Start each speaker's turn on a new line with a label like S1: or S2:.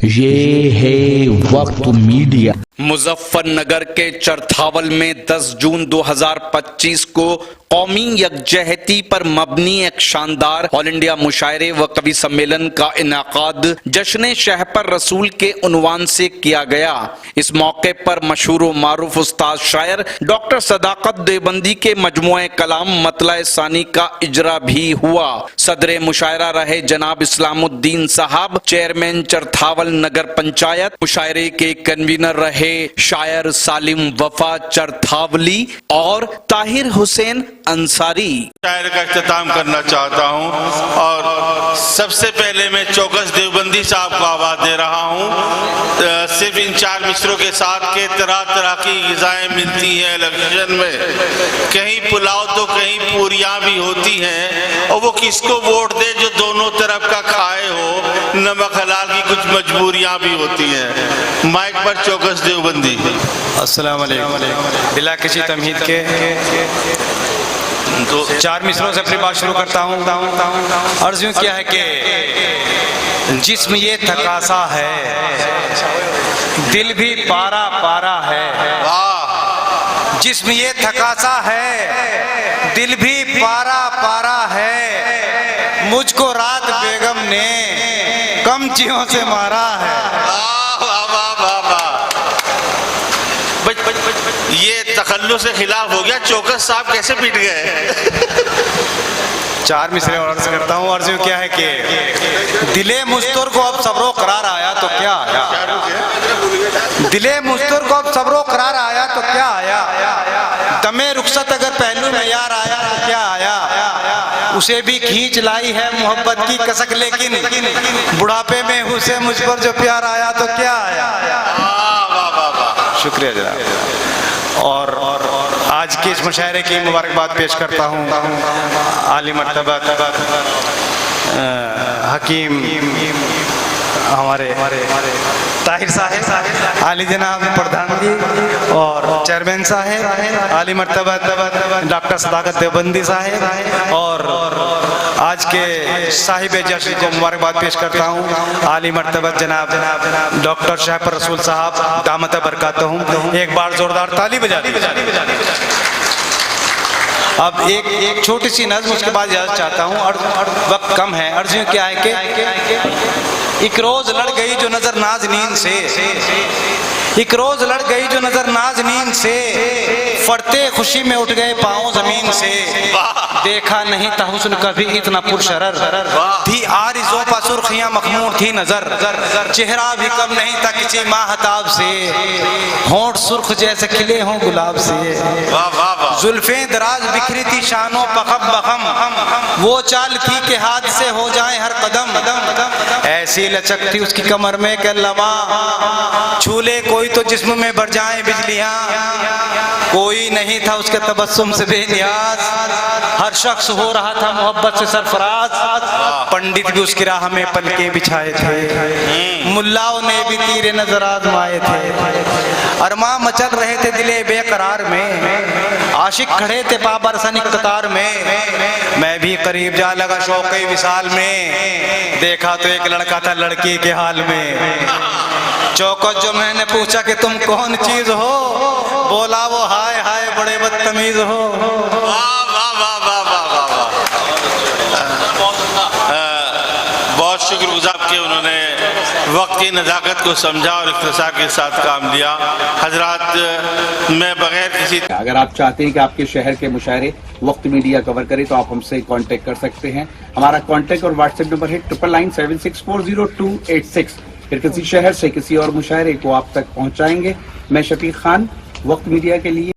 S1: یہ ہے وقت میڈیا۔
S2: مظفر نگر کے چرتھاول میں 10 جون 2025 کو قومی یکجہتی پر مبنی ایک شاندار آل انڈیا مشاعرے و قوی سمیلن کا انعقاد جشن شہپر رسول کے عنوان سے کیا گیا۔ اس موقع پر مشہور و معروف استاد شاعر ڈاکٹر صداقت دیوبندی کے مجموعہ کلام مطلع ثانی کا اجرا بھی ہوا۔ صدر مشاعرہ رہے جناب اسلام الدین صاحب، چیئرمین چرتھاول نگر پنچایت۔ مشاعرے کے کنوینر رہے شاعر سالم وفا چرتھاولی اور طاہر حسین انصاری۔
S3: شاعر کا اختتام کرنا چاہتا ہوں اور سب سے پہلے میں چوکس دیوبندی صاحب کو آواز دے رہا ہوں۔ صرف ان 4 مصروں کے ساتھ کہ طرح طرح کی غذائیں ملتی ہیں الیکشن میں، کہیں پلاؤ تو کہیں پوریاں بھی ہوتی ہیں، اور وہ کس کو ووٹ دے جو دونوں طرف کا کھائے ہو، نمک حلال کی کچھ مجبوریاں بھی ہوتی ہیں۔ مائک پر چوکس دیوبندی۔
S4: السلام علیکم۔ بلا کسی تمہید کے 4 مصروں سے اپنی بات شروع کرتا ہوں۔ عرض یوں کیا ہے کہ جسم یہ تھکاسا ہے، دل بھی پارا پارا ہے۔ جسم یہ تھکاسا ہے، دل بھی پارا پارا ہے، مجھ کو رات بیگم نے کمچیوں سے مارا ہے۔
S3: یہ تخلص سے خلاف ہو گیا، چوکس صاحب کیسے پیٹ گئے؟
S4: 4 مصرے اور عرض کرتا ہوں۔ عرض کیا ہے کہ دل مستر کو اب صبر و قرار آیا تو کیا آیا، دل مستر کو اب صبر و قرار آیا تو کیا آیا، دم رخصت اگر پہلو میں یار آیا تو کیا آیا، اسے بھی کھینچ لائی ہے محبت کی کسک، لیکن بڑھاپے میں اسے مجھ پر جو پیار آیا تو کیا آیا۔ شکریہ جناب۔ اور آج کے اس مشاعرے کی مبارکباد پیش کرتا ہوں عالی مرتبہ حکیم ہمارے طاہر صاحب، عالی جناب پردھان جی اور چیئرمین صاحب، عالی مرتبہ ڈاکٹر صداقت دیوبندی صاحب، اور آج کے صاحب جشن کو مبارکباد پیش کرتا ہوں عالی مرتبہ جناب ڈاکٹر شہپر رسول صاحب دامت برکاتہم۔ ایک بار زوردار تالی بجا دی۔ اب ایک چھوٹی سی نظم، اس کے بعد اجازت چاہتا ہوں، وقت کم ہے۔ عرض یوں کیا ہے کہ ایک روز لڑ گئی جو نظر نازنین سے، ایک روز لڑ گئی جو نظر نازنین سے، فرتے خوشی میں اٹھ گئے پاؤں زمین سے، دیکھا نہیں تھا حسن کبھی اتنا پرشرر، تھی آرزوں پا سرخیاں مخمور تھی نظر، چہرہ بھی کم نہیں تھا کسی ماہتاب سے، ہونٹ سرخ جیسے کھلے ہوں گلاب سے، زلفیں دراز بکھری تھی شانوں پا خم بخم، وہ چال تھی کہ ہاتھ سے ہو جائیں ہر قدم، ایسی لچک تھی اس کی کمر میں کہ لمحہ چھولے کوئی تو جسم میں بڑھ جائیں بجلیاں، کوئی نہیں تھا اس کے تبسم سے بے نیاز، ہر شخص ہو رہا تھا محبت سے سرفراز، پنڈت بھی اس کی راہ میں پلکیں بچھائے تھے، ملاؤں نے بھی تیرے نظر آزمائے تھے، ارماں مچل رہے تھے دلے بے قرار میں، عاشق کھڑے تھے پابرسن قطار میں، میں بھی قریب جا لگا شوق وصال میں، دیکھا تو ایک لڑکا تھا لڑکی کے حال میں، چوکس جو میں نے پوچھا کہ تم کون چیز ہو، بولا وہ ہائے ہائے بڑے بدتمیز ہو۔
S3: بہت شکر گزار کہ انہوں نے وقت کی نزاکت کو سمجھا اور اختصار کے ساتھ کام لیا۔ حضرات، میں بغیر کسی
S1: اگر آپ چاہتے ہیں کہ آپ کے شہر کے مشاعرے وقت میڈیا کور کرے تو آپ ہم سے کانٹیکٹ کر سکتے ہیں۔ ہمارا کانٹیکٹ اور واٹس ایپ نمبر ہے 9997640286۔ پھر کسی شہر سے کسی اور مشاعرے کو آپ تک پہنچائیں گے۔ میں شفیق خان، وقت میڈیا کے لیے۔